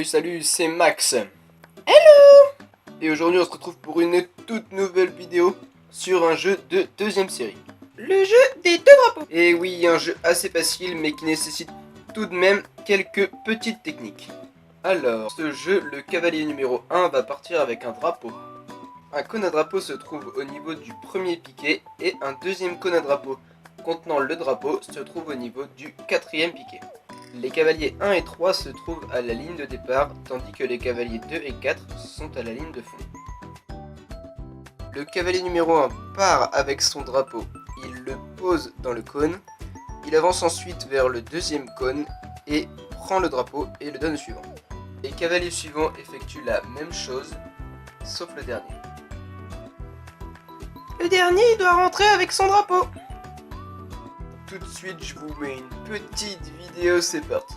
Salut, c'est Max. Hello. Et aujourd'hui on se retrouve pour une toute nouvelle vidéo sur un jeu de deuxième série. Le jeu des deux drapeaux. Et oui, un jeu assez facile mais qui nécessite tout de même quelques petites techniques. Alors, ce jeu, le cavalier numéro 1 va partir avec un drapeau. Un cône à drapeau se trouve au niveau du premier piquet et un deuxième cône à drapeau contenant le drapeau se trouve au niveau du quatrième piquet. Les cavaliers 1 et 3 se trouvent à la ligne de départ, tandis que les cavaliers 2 et 4 sont à la ligne de fond. Le cavalier numéro 1 part avec son drapeau, il le pose dans le cône, il avance ensuite vers le deuxième cône et prend le drapeau et le donne au suivant. Les cavaliers suivants effectuent la même chose, sauf le dernier. Le dernier doit rentrer avec son drapeau. Tout de suite, je vous mets une petite vidéo, c'est parti.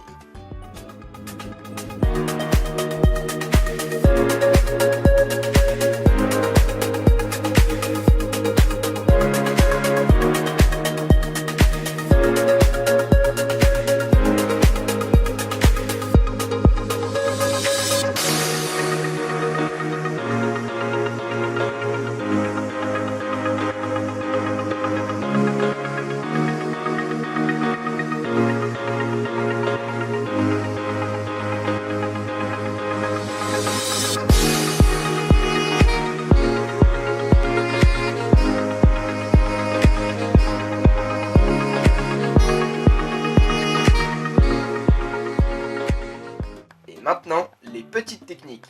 Maintenant, les petites techniques.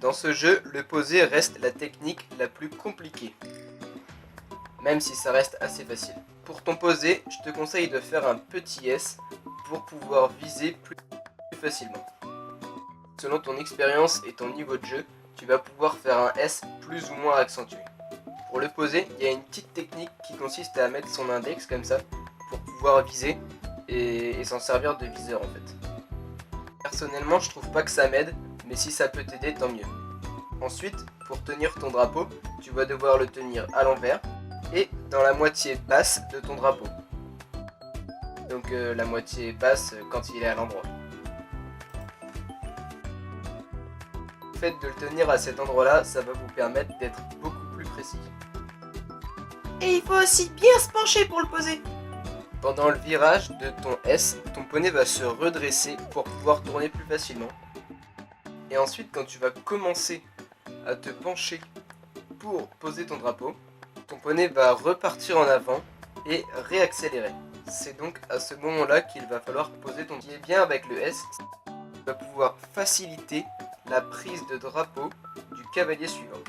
Dans ce jeu, le poser reste la technique la plus compliquée, même si ça reste assez facile. Pour ton poser, je te conseille de faire un petit S pour pouvoir viser plus facilement. Selon ton expérience et ton niveau de jeu, tu vas pouvoir faire un S plus ou moins accentué. Pour le poser, il y a une petite technique qui consiste à mettre son index comme ça pour pouvoir viser et s'en servir de viseur en fait. Personnellement, je trouve pas que ça m'aide, mais si ça peut t'aider, tant mieux. Ensuite, pour tenir ton drapeau, tu vas devoir le tenir à l'envers et dans la moitié basse de ton drapeau. Donc la moitié basse quand il est à l'endroit. Le fait de le tenir à cet endroit-là, ça va vous permettre d'être beaucoup plus précis. Et il faut aussi bien se pencher pour le poser. Pendant le virage de ton S, ton poney va se redresser pour pouvoir tourner plus facilement. Et ensuite, quand tu vas commencer à te pencher pour poser ton drapeau, ton poney va repartir en avant et réaccélérer. C'est donc à ce moment-là qu'il va falloir poser ton pied bien avec le S. Tu vas pouvoir faciliter la prise de drapeau du cavalier suivant.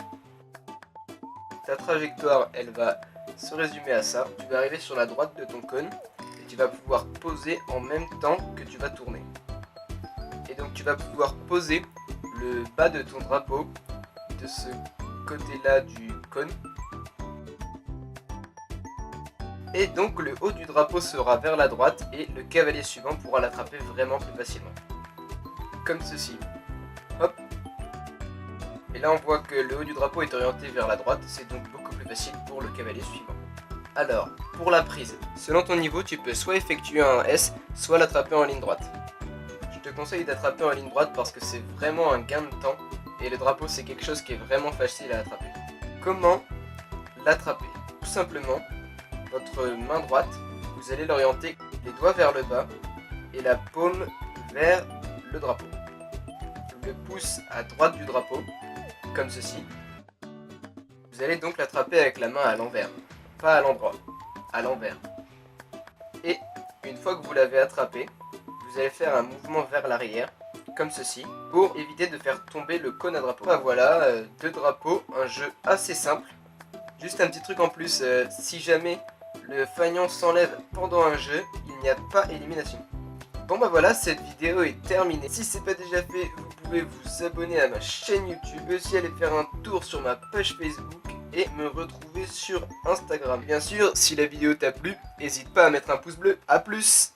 Ta trajectoire, elle va se résumer à ça. Tu vas arriver sur la droite de ton cône et tu vas pouvoir poser en même temps que tu vas tourner. Et donc tu vas pouvoir poser le bas de ton drapeau de ce côté-là du cône. Et donc le haut du drapeau sera vers la droite et le cavalier suivant pourra l'attraper vraiment plus facilement. Comme ceci. Hop. Et là on voit que le haut du drapeau est orienté vers la droite, c'est donc beaucoup plus facile pour le cavalier suivant. Alors, pour la prise, selon ton niveau, tu peux soit effectuer un S, soit l'attraper en ligne droite. Je te conseille d'attraper en ligne droite parce que c'est vraiment un gain de temps et le drapeau c'est quelque chose qui est vraiment facile à attraper. Comment l'attraper? Tout simplement, votre main droite, vous allez l'orienter les doigts vers le bas et la paume vers le drapeau. Le pouce à droite du drapeau, comme ceci. Vous allez donc l'attraper avec la main à l'envers. Pas à l'endroit, à l'envers. Et une fois que vous l'avez attrapé, vous allez faire un mouvement vers l'arrière, comme ceci, pour éviter de faire tomber le cône à drapeau. Ah, voilà, deux drapeaux, un jeu assez simple. Juste un petit truc en plus, si jamais le fanion s'enlève pendant un jeu, il n'y a pas élimination. Bon bah voilà, cette vidéo est terminée. Si c'est pas déjà fait, vous pouvez vous abonner à ma chaîne YouTube, aussi aller faire un tour sur ma page Facebook et me retrouver sur Instagram. Bien sûr, si la vidéo t'a plu, n'hésite pas à mettre un pouce bleu. A plus!